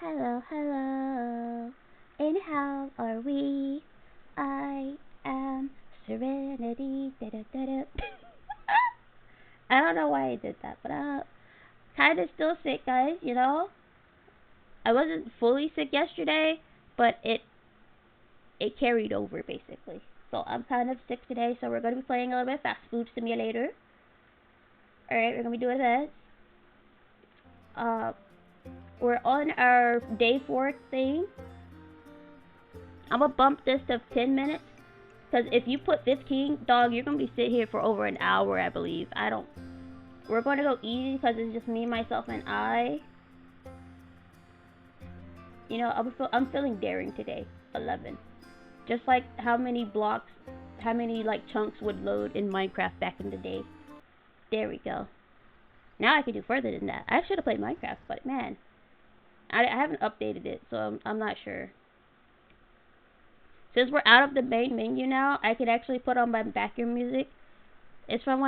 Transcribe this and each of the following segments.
hello, hello. And how are we? I am Serenity. Da-da-da-da. I don't know why I did that, but kind of still sick, guys. I wasn't fully sick yesterday, but it carried over basically. So I'm kind of sick today. So we're gonna be playing a little bit of Fast Food Simulator. All right, we're gonna be doing this. Uh, we're on our day 4 thing. I'm gonna bump this to 10 minutes. Because if you put 15, dog, you're gonna be sitting here for over an hour, I believe. We're gonna go easy because it's just me, myself, and I. I'm feeling daring today. 11. Just like how many blocks, how many like chunks would load in Minecraft back in the day. There we go. Now I can do further than that. I should have played Minecraft, but man, I haven't updated it, so I'm not sure. Since we're out of the main menu now, I can actually put on my background music. It's from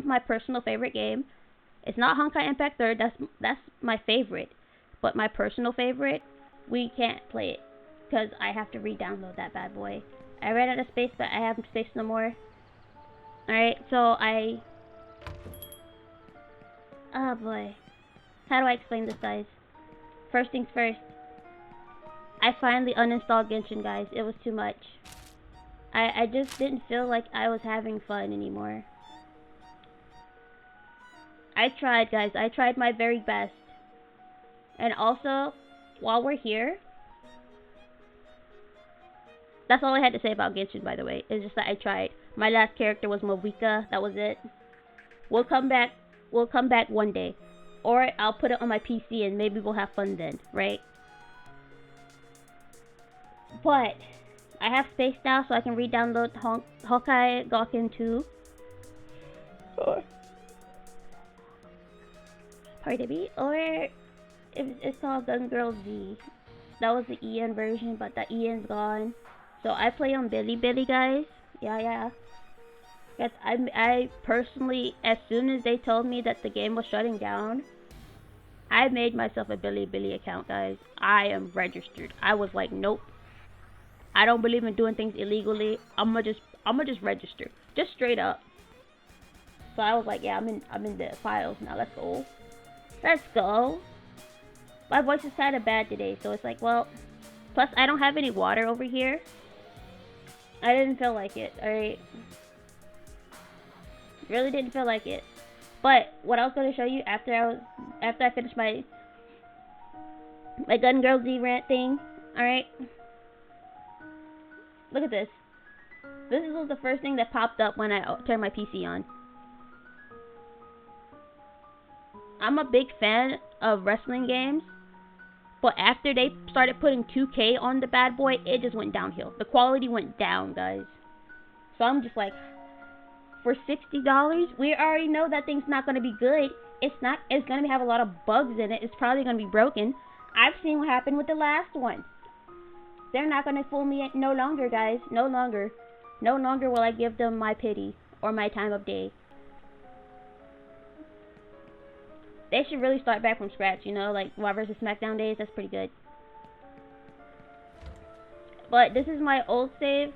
my personal favorite game. It's not Honkai Impact 3rd. That's my favorite, but my personal favorite, we can't play it because I have to re-download that bad boy. I ran out of space, but I have space no more. All right, so oh boy, how do I explain this, guys? First things first. I finally uninstalled Genshin, guys. It was too much. I just didn't feel like I was having fun anymore. I tried, guys. I tried my very best. And also, while we're here, that's all I had to say about Genshin, by the way. It's just that I tried. My last character was Mavika. That was it. We'll come back one day. Or I'll put it on my PC and maybe we'll have fun then, right? But I have space now, so I can re-download Honkai Gakuen 2. Pardon me. Or it's called Gun Girl Z. That was the EN version, but the EN's gone. So I play on Bilibili, guys. Yeah. Yes, I personally, as soon as they told me that the game was shutting down, I made myself a Bilibili account, guys. I am registered. I was like, nope. I don't believe in doing things illegally. I'ma just register, just straight up. So I was like, yeah, I'm in the files now. Let's go. My voice is kind of bad today, so it's like, well. Plus, I don't have any water over here. I didn't feel like it. All right, really didn't feel like it. But what I was gonna show you after I finished my Gun Girl Z rant thing. All right. Look at this. This was the first thing that popped up when I turned my PC on. I'm a big fan of wrestling games, but after they started putting 2K on the bad boy, it just went downhill. The quality went down, guys. So I'm just like, for $60, we already know that thing's not gonna be good. It's gonna have a lot of bugs in it. It's probably gonna be broken. I've seen what happened with the last one. They're not gonna fool me no longer, guys. No longer. No longer will I give them my pity or my time of day. They should really start back from scratch, like Raw vs. SmackDown days. That's pretty good. But this is my old save.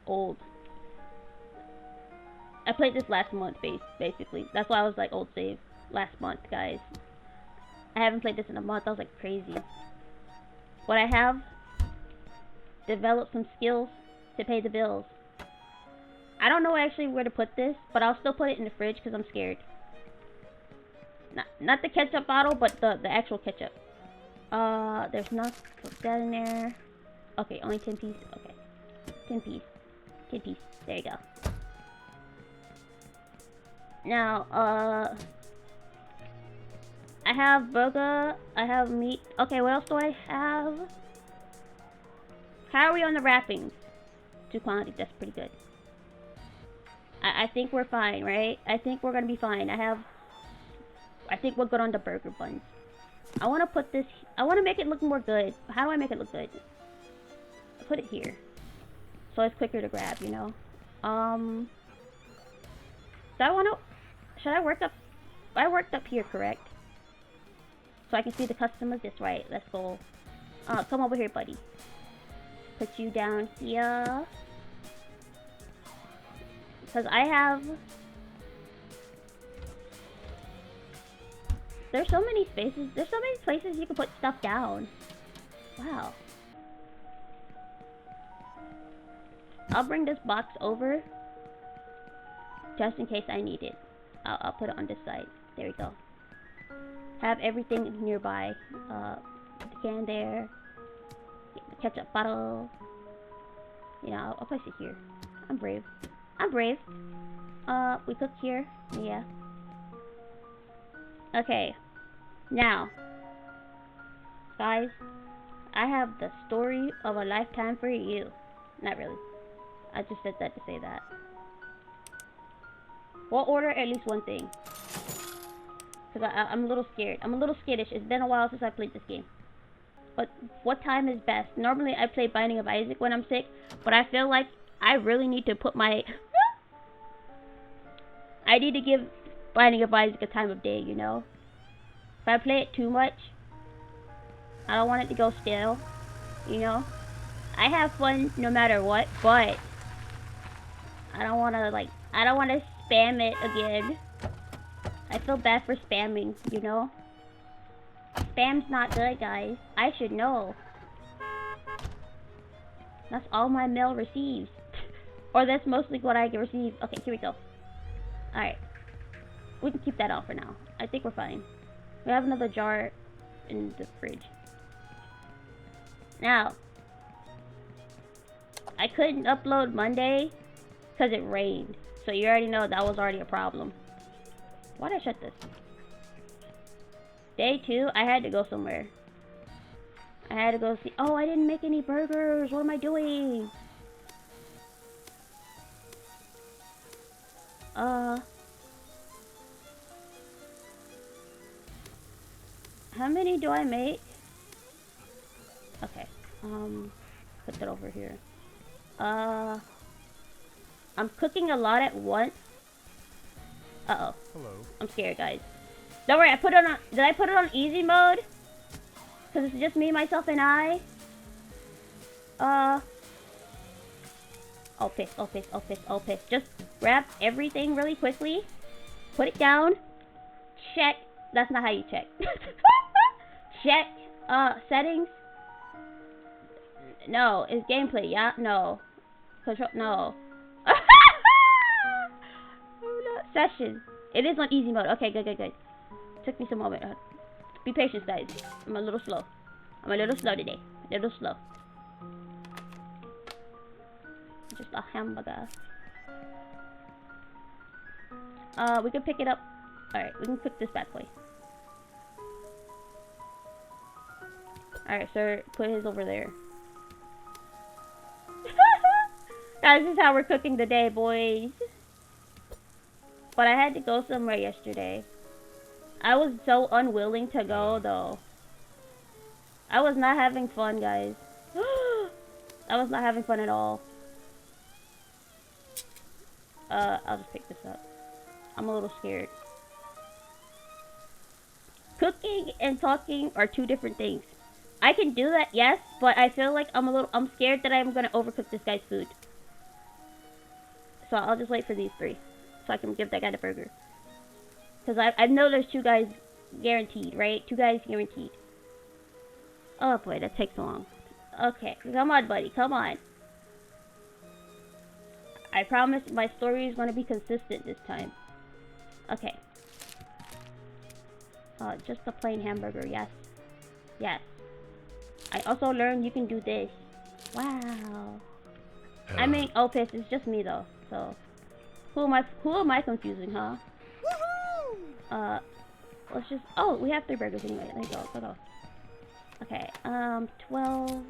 Old. I played this last month, basically. That's why I was like, old save. Last month, guys. I haven't played this in a month. I was like, crazy. What I have, developed some skills to pay the bills. I don't know actually where to put this, but I'll still put it in the fridge because I'm scared. Not the ketchup bottle, but the actual ketchup. There's not put that in there. Okay, only 10 pieces. Okay, 10 pieces. 10 pieces. There you go. Now, I have burger. I have meat. Okay, what else do I have? How are we on the wrappings? 2 quantities. That's pretty good. I think we're fine, right? I think we're gonna be fine. I think we're good on the burger buns. I want to put this. I want to make it look more good. How do I make it look good? I put it here, so it's quicker to grab. So I want to. Should I work up? I worked up here, correct? so I can see the customers. That's right. Let's go. Come over here, buddy. Put you down here. Because I have... There's so many spaces. There's so many places you can put stuff down. Wow. I'll bring this box over. Just in case I need it. I'll put it on this side. There we go. Have everything nearby. The can there. The ketchup bottle. You know, I'll place it here. I'm brave. I'm brave. We cook here. Yeah. Okay. Now. Guys. I have the story of a lifetime for you. Not really. I just said that to say that. We'll order at least one thing. Because I'm a little scared. I'm a little skittish. It's been a while since I played this game. But what time is best? Normally I play Binding of Isaac when I'm sick. But I feel like I really need to put my... I need to give Binding of Isaac a time of day, you know? If I play it too much, I don't want it to go stale, you know? I have fun no matter what, but I don't want to, like, I don't want to spam it again. I feel bad for spamming, you know? Spam's not good, guys. I should know. That's all my mail receives. Or that's mostly what I receive. Okay, here we go. Alright. We can keep that on for now. I think we're fine. We have another jar in the fridge. Now, I couldn't upload Monday because it rained. So you already know that was already a problem. Why did I shut this? Day 2, I had to go somewhere. I had to go see... Oh, I didn't make any burgers. What am I doing? How many do I make? Okay. Put that over here. I'm cooking a lot at once. Uh-oh. Hello. I'm scared, guys. Don't worry, I put it on... Did I put it on easy mode? Because it's just me, myself, and I. Oh, piss, oh, piss, oh, piss, oh, piss. Just grab everything really quickly. Put it down. Check. That's not how you check. Check. Settings. No, it's gameplay, yeah? No. Control, no. Session. It is on easy mode. Okay, good, good, good. Took me some moment. Be patient, guys. I'm a little slow. I'm a little slow today. A little slow. Just a hamburger. We can pick it up. Alright, we can cook this bad boy. Alright, sir, put his over there. Guys, this is how we're cooking today, boys. But I had to go somewhere yesterday. I was so unwilling to go, though. I was not having fun, guys. I was not having fun at all. I'll just pick this up. I'm a little scared. Cooking and talking are two different things. I can do that, yes, but I feel like I'm scared that I'm gonna overcook this guy's food. So I'll just wait for these 3. So I can give that guy the burger. Because I know there's 2 guys guaranteed, right? 2 guys guaranteed. Oh boy, that takes long. Okay, come on, buddy, come on. I promise my story is going to be consistent this time. Okay. Just a plain hamburger, yes. Yes. I also learned you can do this. Wow. I mean, Opus, it's just me though, so... Who am I confusing, huh? Woohoo! Let's just... Oh, we have 3 burgers anyway. There you go, let's go. Okay, 12...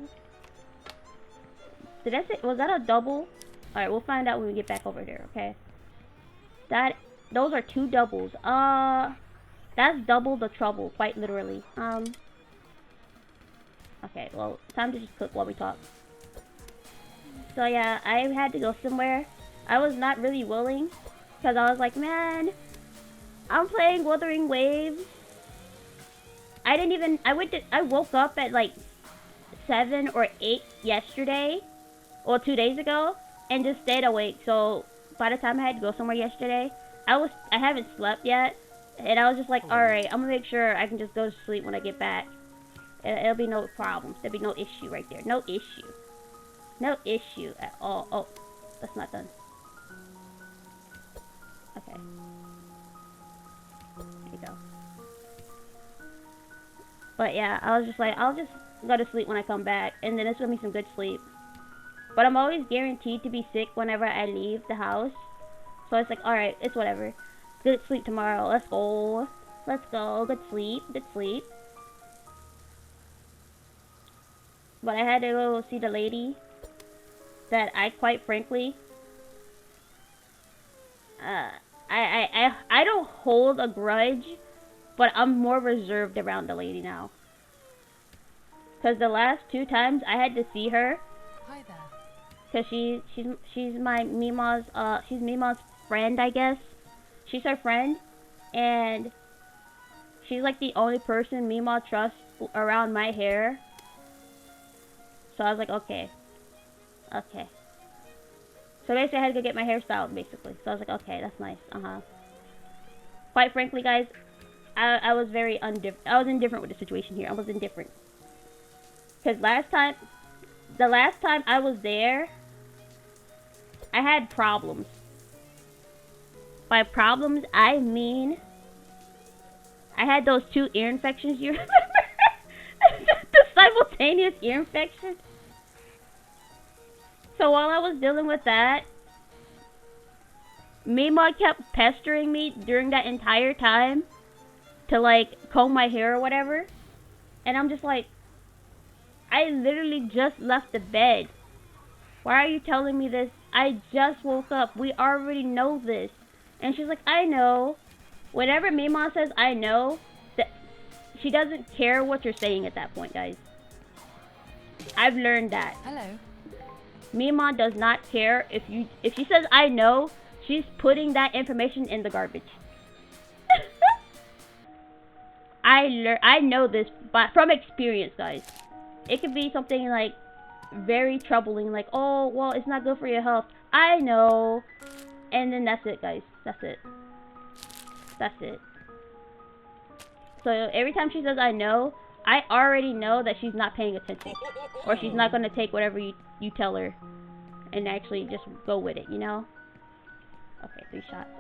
Did I say... Was that a double? Alright, we'll find out when we get back over there, okay? Those are 2 doubles. That's double the trouble, quite literally. Okay, well, time to just cook while we talk. So yeah, I had to go somewhere. I was not really willing, because I was like, man, I'm playing Wuthering Waves. I I woke up at like 7 or 8 yesterday, or 2 days ago, and just stayed awake. So by the time I had to go somewhere yesterday, I haven't slept yet, and I was just like, alright, I'm gonna make sure I can just go to sleep when I get back. It'll be no problems. There'll be no issue right there. No issue. No issue at all. Oh, that's not done. Okay. There you go. But yeah, I was just like, I'll just go to sleep when I come back, and then it's gonna be some good sleep. But I'm always guaranteed to be sick whenever I leave the house. So it's like, alright, it's whatever. Good sleep tomorrow. Let's go. Let's go. Good sleep. Good sleep. But I had to go see the lady that I quite frankly, I don't hold a grudge, but I'm more reserved around the lady now. Cause the last 2 times I had to see her. Hi there. Cause she's my Mima's she's Mima's friend, I guess. She's her friend, and she's like the only person Mima trusts around my hair. So I was like, okay. Okay. So basically I had to go get my hair styled, basically. So I was like, okay, that's nice. Quite frankly, guys, I was very indifferent with the situation here. I was indifferent. Because the last time I was there, I had problems. By problems, I mean, I had those 2 ear infections, you remember? The simultaneous ear infection. So while I was dealing with that, Mima kept pestering me during that entire time to like comb my hair or whatever. And I'm just like, I literally just left the bed. Why are you telling me this? I just woke up. We already know this. And she's like, I know. Whenever Mima says I know, that she doesn't care what you're saying at that point, guys. I've learned that. Hello. Mima does not care if she says I know, she's putting that information in the garbage. I know this from experience, guys. It could be something like very troubling, like, oh, well, it's not good for your health. I know. And then that's it, guys. That's it. That's it. So every time she says I know, I already know that she's not paying attention. Or she's not going to take whatever you tell her and actually just go with it, you know? Okay, 3 shots.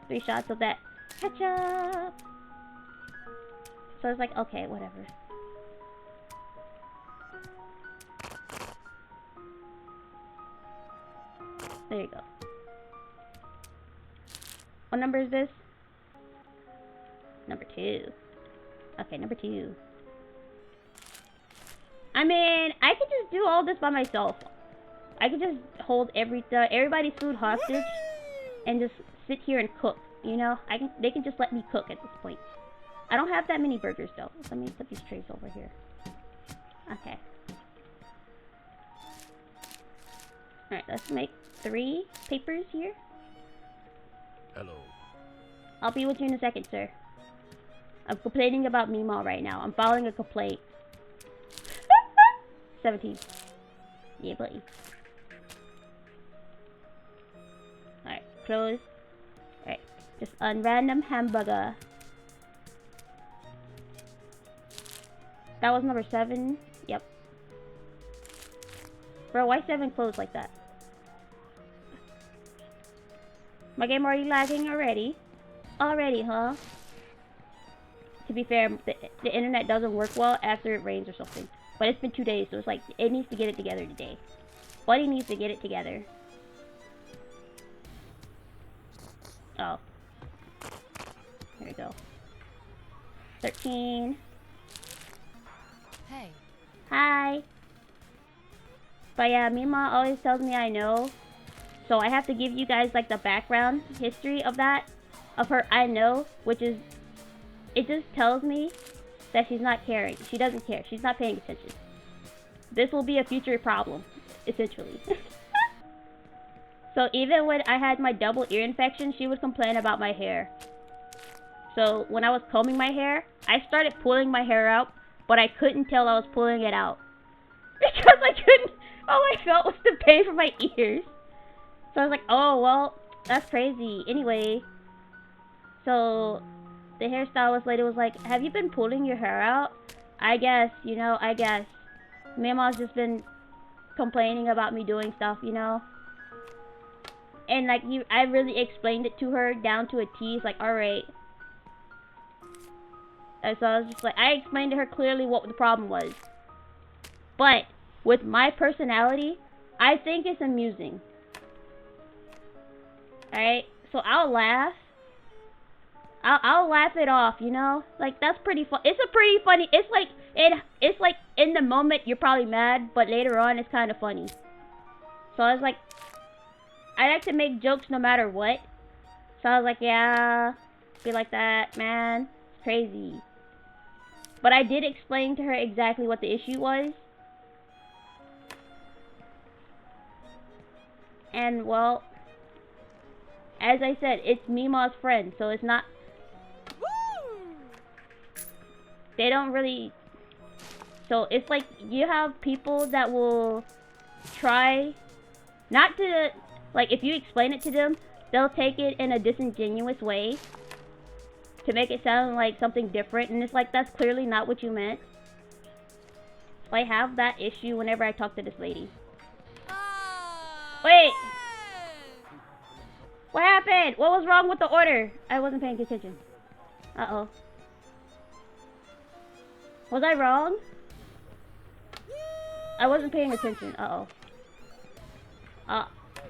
Okay. 3 shots of that ketchup. So it's like, okay, whatever. There you go. What number is this? Number 2. Okay, number 2. I mean, I could just do all this by myself. I could just hold everybody's food hostage and just sit here and cook, you know? They can just let me cook at this point. I don't have that many burgers though. Let me put these trays over here. Okay. Alright, let's make 3 papers here. Hello. I'll be with you in a second, sir. I'm complaining about Mima right now. I'm filing a complaint. 17. Yeah, buddy. Alright, close. Alright, just a random hamburger. That was number 7. Yep. Bro, why 7 closed like that? My game already lagging already. Already, huh? To be fair, the internet doesn't work well after it rains or something. But it's been 2 days, so it's like, it needs to get it together today. Buddy needs to get it together. Oh. Here we go. 13. Hey. Hi. But yeah, Mima always tells me I know. So I have to give you guys like the background history of that. Of her I know, which is, it just tells me that she's not caring. She doesn't care. She's not paying attention. This will be a future problem, essentially. So even when I had my double ear infection, she would complain about my hair. So when I was combing my hair, I started pulling my hair out, but I couldn't tell I was pulling it out. Because I couldn't, all I felt was the pain from my ears. So I was like, oh, well, that's crazy. Anyway, so the hairstylist lady was like, have you been pulling your hair out? I guess, you know, I guess. Mama's just been complaining about me doing stuff, you know? And like, I really explained it to her down to a T. It's like, alright. And so I was just like, I explained to her clearly what the problem was. But with my personality, I think it's amusing. Alright? So I'll laugh. I'll laugh it off, you know? Like, that's pretty fun. It's a pretty funny, it's like in the moment you're probably mad, but later on it's kind of funny. So I was like, I like to make jokes no matter what. So I was like, yeah, be like that, man. It's crazy. But I did explain to her exactly what the issue was. And, well, as I said, it's Mima's friend, so it's not... They don't really... So, it's like, you have people that will try not to... Like, if you explain it to them, they'll take it in a disingenuous way to make it sound like something different, and it's like, that's clearly not what you meant. So I have that issue whenever I talk to this lady. Wait! What happened? What was wrong with the order? I wasn't paying attention. Uh-oh. Was I wrong? I wasn't paying attention. Uh-oh.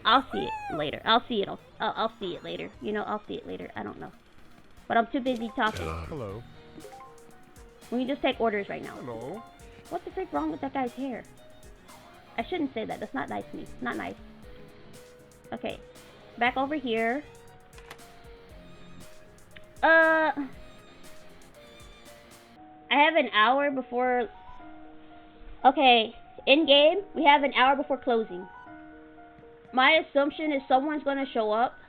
I'll see it later. I'll see it later. You know, I'll see it later. I don't know. But I'm too busy talking. Hello. We can just take orders right now. Hello. What the frick wrong with that guy's hair? I shouldn't say that. That's not nice to me. Not nice. Okay. Back over here. I have an hour before... Okay. In game, we have an hour before closing. My assumption is someone's gonna show up.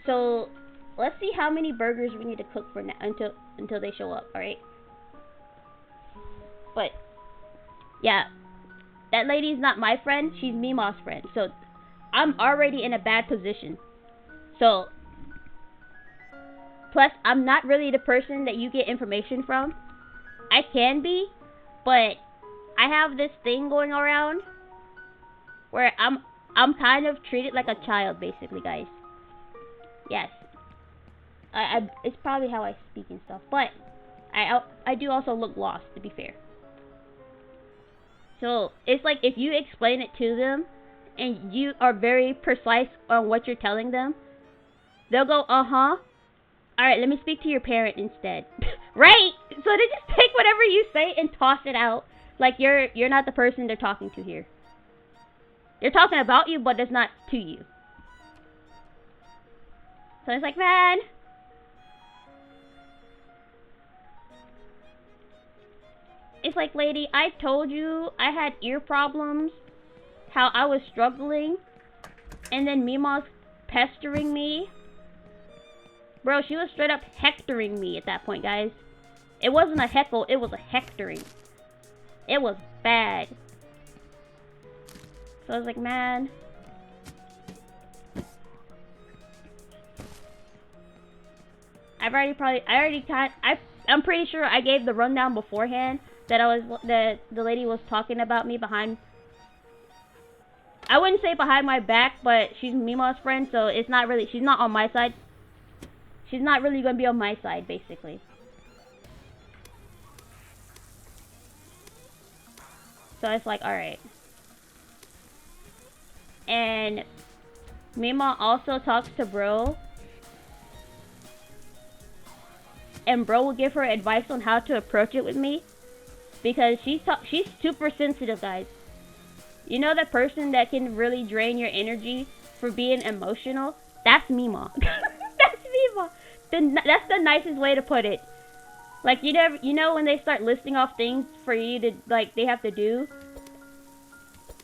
So, let's see how many burgers we need to cook for now until they show up, alright? But, yeah. That lady's not my friend, she's Mima's friend. So, I'm already in a bad position. So, plus, I'm not really the person that you get information from. I can be, but I have this thing going around where I'm kind of treated like a child, basically, guys. Yes. It's probably how I speak and stuff, but I do also look lost, to be fair. So, it's like if you explain it to them, and you are very precise on what you're telling them, they'll go, uh-huh. Alright, let me speak to your parent instead. Right? So they just take whatever you say and toss it out. Like you're not the person they're talking to here. They're talking about you, but it's not to you. So it's like, man. It's like, lady, I told you I had ear problems. How I was struggling. And then Mima's pestering me. Bro, she was straight up hectoring me at that point, guys. It wasn't a heckle, it was a hectoring. It was bad. So I was like, man. I'm pretty sure I gave the rundown beforehand that the lady was talking about me behind. I wouldn't say behind my back, but she's Mima's friend, so it's not really, she's not on my side. She's not really going to be on my side, basically. So it's like, alright. And Mima also talks to Bro. And Bro will give her advice on how to approach it with me. Because she's super sensitive, guys. You know that person that can really drain your energy for being emotional? That's Mima. That's Mima. That's the nicest way to put it. Like, you know when they start listing off things for you to, like, they have to do?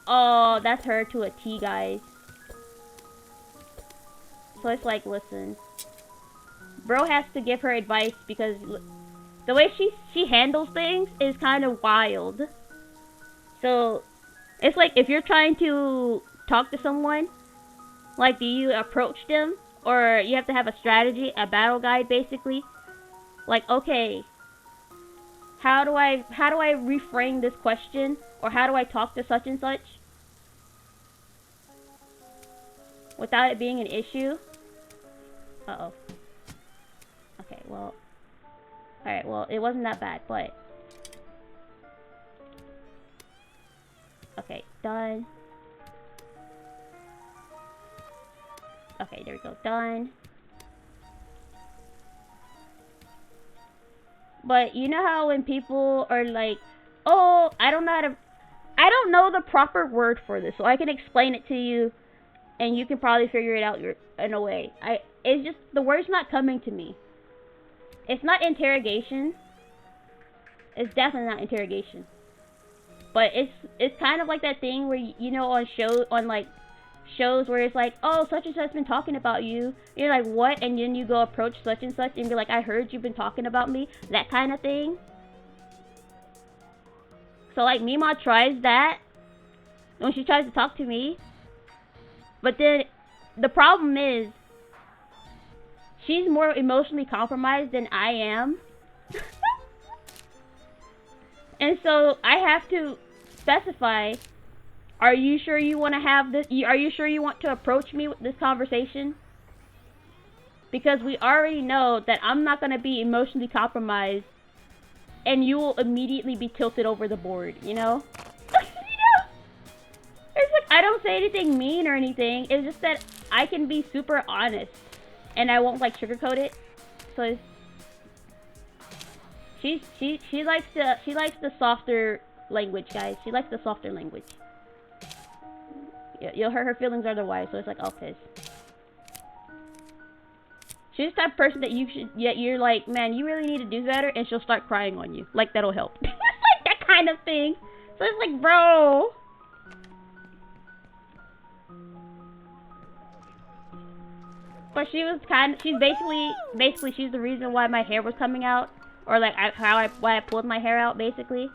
Oh, that's her to a T, guys. So it's like, listen. bro has to give her advice because the way she handles things is kind of wild. So it's like if you're trying to talk to someone, like do you approach them, or you have to have a strategy, a battle guide basically. Like, okay, how do I reframe this question, or how do I talk to such and such without it being an issue? Uh-oh. Okay, well, alright, well, it wasn't that bad, but okay, done. Okay, there we go, done. But you know how when people are like, oh, I don't know the proper word for this, so I can explain it to you, and you can probably figure it out in a way. It's just, the word's not coming to me. It's not interrogation. It's definitely not interrogation. But it's kind of like that thing where, you know, on shows where it's like, oh, such and such been talking about you. You're like, what? And then you go approach such and such and be like, I heard you've been talking about me. That kind of thing. So like Mima tries that when she tries to talk to me. But then the problem is she's more emotionally compromised than I am. And so I have to specify, are you sure you want to have this? Are you sure you want to approach me with this conversation? Because we already know that I'm not going to be emotionally compromised and you will immediately be tilted over the board, you know? It's like, I don't say anything mean or anything. It's just that I can be super honest and I won't like sugarcoat it. So it's, she likes the softer language, guys. She likes the softer language. You'll hurt her feelings otherwise, so it's like, oh, piss. She's the type of person that you're like, man, you really need to do better, and she'll start crying on you. Like, that'll help. It's like that kind of thing. So it's like, bro. But she's basically she's the reason why my hair was coming out. Or like why I pulled my hair out, basically.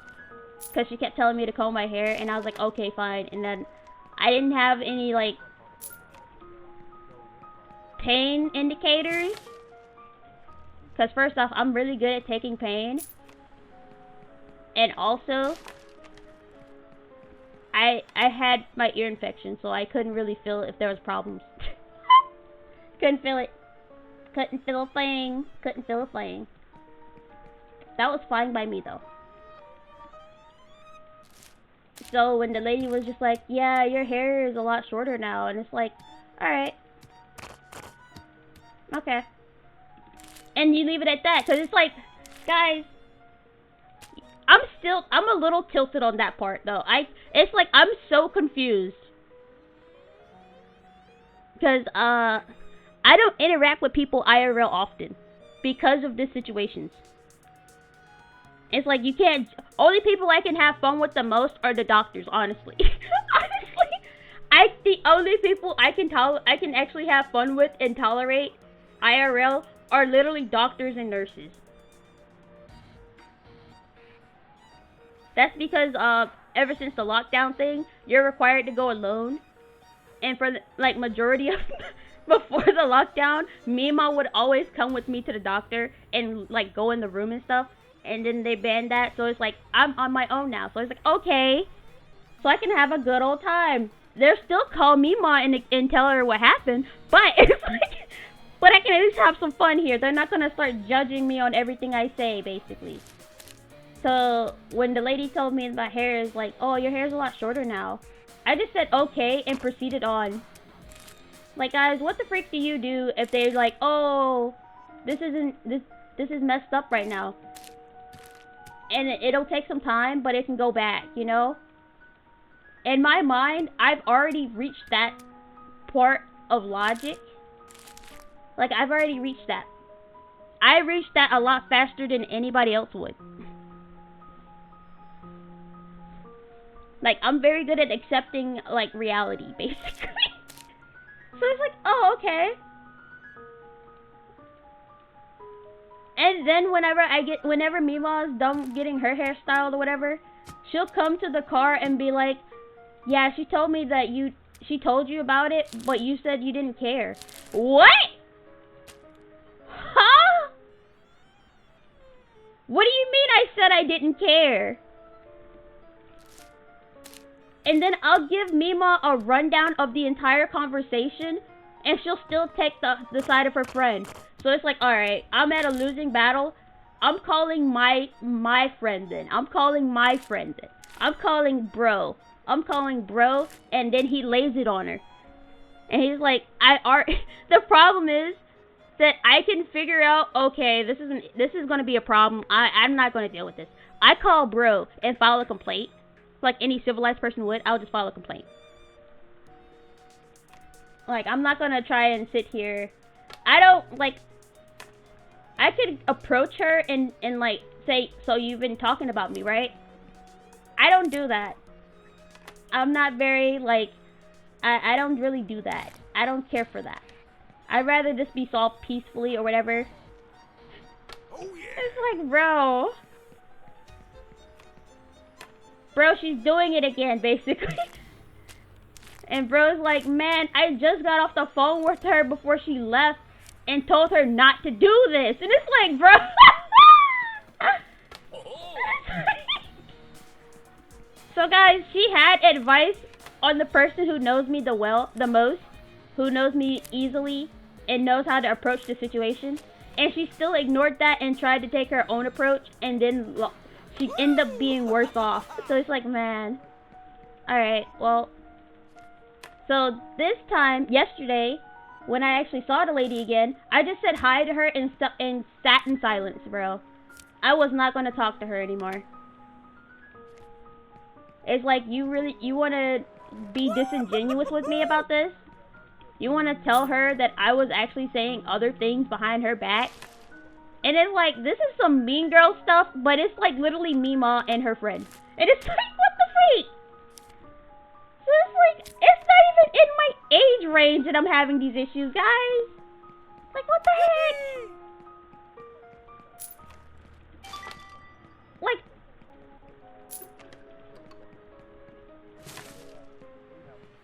Because she kept telling me to comb my hair, and I was like, okay, fine. And then I didn't have any, like, pain indicators. Because first off, I'm really good at taking pain. And also, I had my ear infection, so I couldn't really feel if there was problems. Couldn't feel it. Couldn't feel a thing. Couldn't feel a thing. That was fine by me, though. So when the lady was just like, yeah, your hair is a lot shorter now, and it's like, alright. Okay. And you leave it at that, because it's like, guys, I'm a little tilted on that part, though. It's like, I'm so confused. Because, I don't interact with people IRL often, because of these situations. It's like, you can't, only people I can have fun with the most are the doctors, honestly. Honestly, the only people I can actually have fun with and tolerate IRL are literally doctors and nurses. That's because, ever since the lockdown thing, you're required to go alone. And for the, like, majority of, before the lockdown, Mima would always come with me to the doctor and, like, go in the room and stuff. And then they banned that, so it's like, I'm on my own now. So it's like, okay, so I can have a good old time. They'll still call Mima and tell her what happened, but it's like, but I can at least have some fun here. They're not gonna start judging me on everything I say, basically. So when the lady told me my hair is like, oh, your hair's a lot shorter now, I just said okay and proceeded on. Like, guys, what the freak do you do if they're like, oh, this is messed up right now? And it'll take some time, but it can go back, you know? In my mind, I've already reached that part of logic. Like, I've already reached that. I reached that a lot faster than anybody else would. Like, I'm very good at accepting, like, reality, basically. So it's like, oh, okay. And then whenever Mima is done getting her hairstyled or whatever, she'll come to the car and be like, yeah, she told me that she told you about it, but you said you didn't care. What? Huh? What do you mean I said I didn't care? And then I'll give Mima a rundown of the entire conversation, and she'll still take the side of her friend. So it's like, alright, I'm at a losing battle. I'm calling my friend then. I'm calling my friend then. I'm calling bro. And then he lays it on her. And he's like, the problem is that I can figure out, okay, this is gonna be a problem. I'm not gonna deal with this. I call bro and file a complaint. Like any civilized person would, I'll just file a complaint. Like, I'm not gonna try and sit here. I could approach her and like, say, so you've been talking about me, right? I don't do that. I'm not very, like, I don't really do that. I don't care for that. I'd rather just be solved peacefully or whatever. Oh yeah. It's like, bro. Bro, she's doing it again, basically. And bro's like, man, I just got off the phone with her before she left and told her not to do this. And it's like, bro. So guys, she had advice on the person who knows me the most, who knows me easily and knows how to approach the situation. And she still ignored that and tried to take her own approach, and then she ended up being worse off. So it's like, man. Alright, well. So this time, yesterday, when I actually saw the lady again, I just said hi to her and sat in silence, bro. I was not going to talk to her anymore. It's like, you want to be disingenuous with me about this? You want to tell her that I was actually saying other things behind her back? And it's like, this is some mean girl stuff, but it's like literally Mima and her friend. And it's like, what the freak? So it's like, it's not even in my age range that I'm having these issues, guys. Like, what the heck? Like,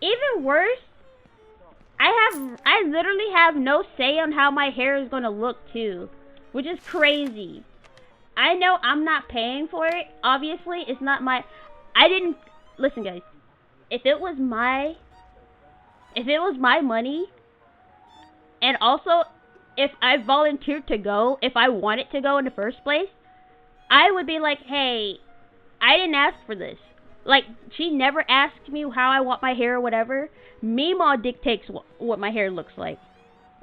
even worse, I literally have no say on how my hair is gonna look too, which is crazy. I know I'm not paying for it. Obviously, it's not my. Listen, guys. If it was my money, and also if I volunteered to go, if I wanted to go in the first place, I would be like, hey, I didn't ask for this. Like, she never asked me how I want my hair or whatever. Mima dictates what my hair looks like.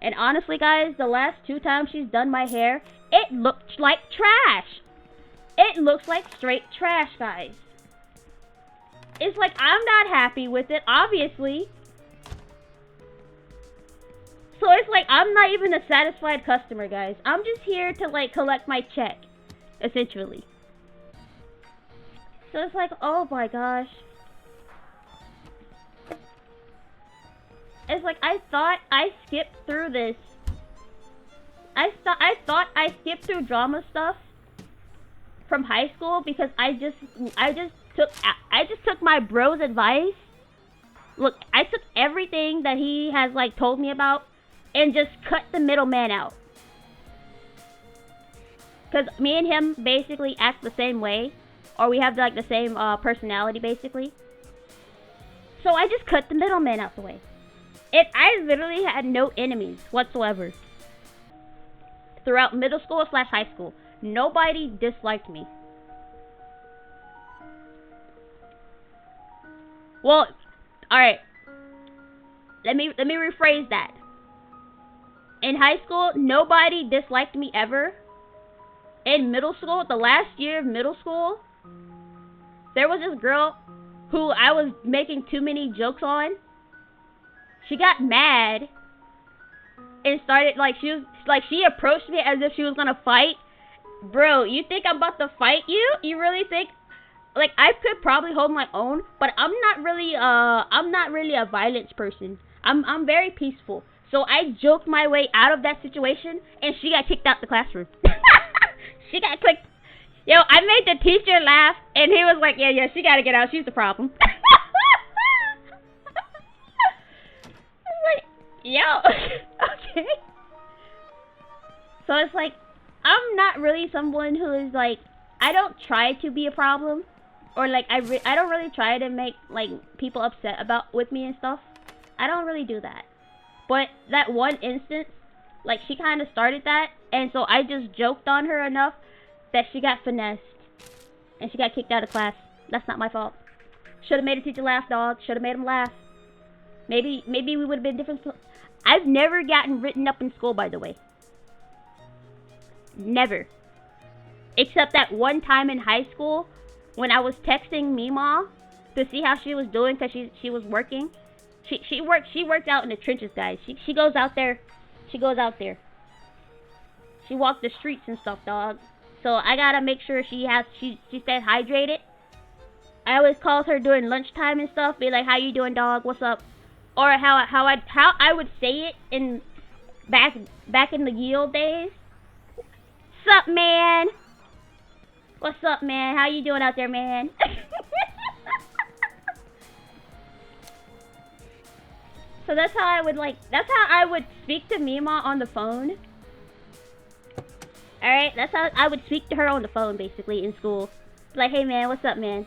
And honestly, guys, the last 2 times she's done my hair, it looked like trash. It looks like straight trash, guys. It's like, I'm not happy with it, obviously. So it's like, I'm not even a satisfied customer, guys. I'm just here to, like, collect my check, essentially. So it's like, oh my gosh. It's like, I thought I skipped through this. I thought I skipped through drama stuff from high school because I just took my bro's advice. Look, I took everything that he has like told me about and just cut the middleman out. Cause me and him basically act the same way, or we have like the same personality basically. So I just cut the middleman out the way. I literally had no enemies whatsoever throughout middle school / high school. Nobody disliked me. Well, alright. Let me rephrase that. In high school, nobody disliked me ever. In middle school, the last year of middle school, there was this girl who I was making too many jokes on. She got mad and started she approached me as if she was gonna fight. Bro, you think I'm about to fight you? You really think? Like, I could probably hold my own, but I'm not really a violence person. I'm very peaceful. So I joked my way out of that situation, and she got kicked out the classroom. She got clicked. Yo, I made the teacher laugh, and he was like, yeah, she gotta get out. She's the problem. I was like, yo, okay. So it's like, I'm not really someone who is like, I don't try to be a problem, or like I don't really try to make like people upset with me and stuff. I don't really do that. But that one instance, like she kind of started that, and so I just joked on her enough that she got finessed, and she got kicked out of class. That's not my fault. Should have made a teacher laugh, dog. Should have made him laugh. Maybe we would have been different. I've never gotten written up in school, by the way. Never. Except that one time in high school when I was texting Mima to see how she was doing because she was working. She worked out in the trenches, guys. She goes out there. She goes out there. She walked the streets and stuff, dog. So I gotta make sure she stays hydrated. I always call her during lunchtime and stuff. Be like, "How you doing, dog? What's up?" Or how I would say it in back in the ye old days. Sup, man? What's up, man? How you doing out there, man? So that's how I would speak to Mima on the phone. Alright, that's how I would speak to her on the phone, basically, in school. Like, hey man, what's up, man?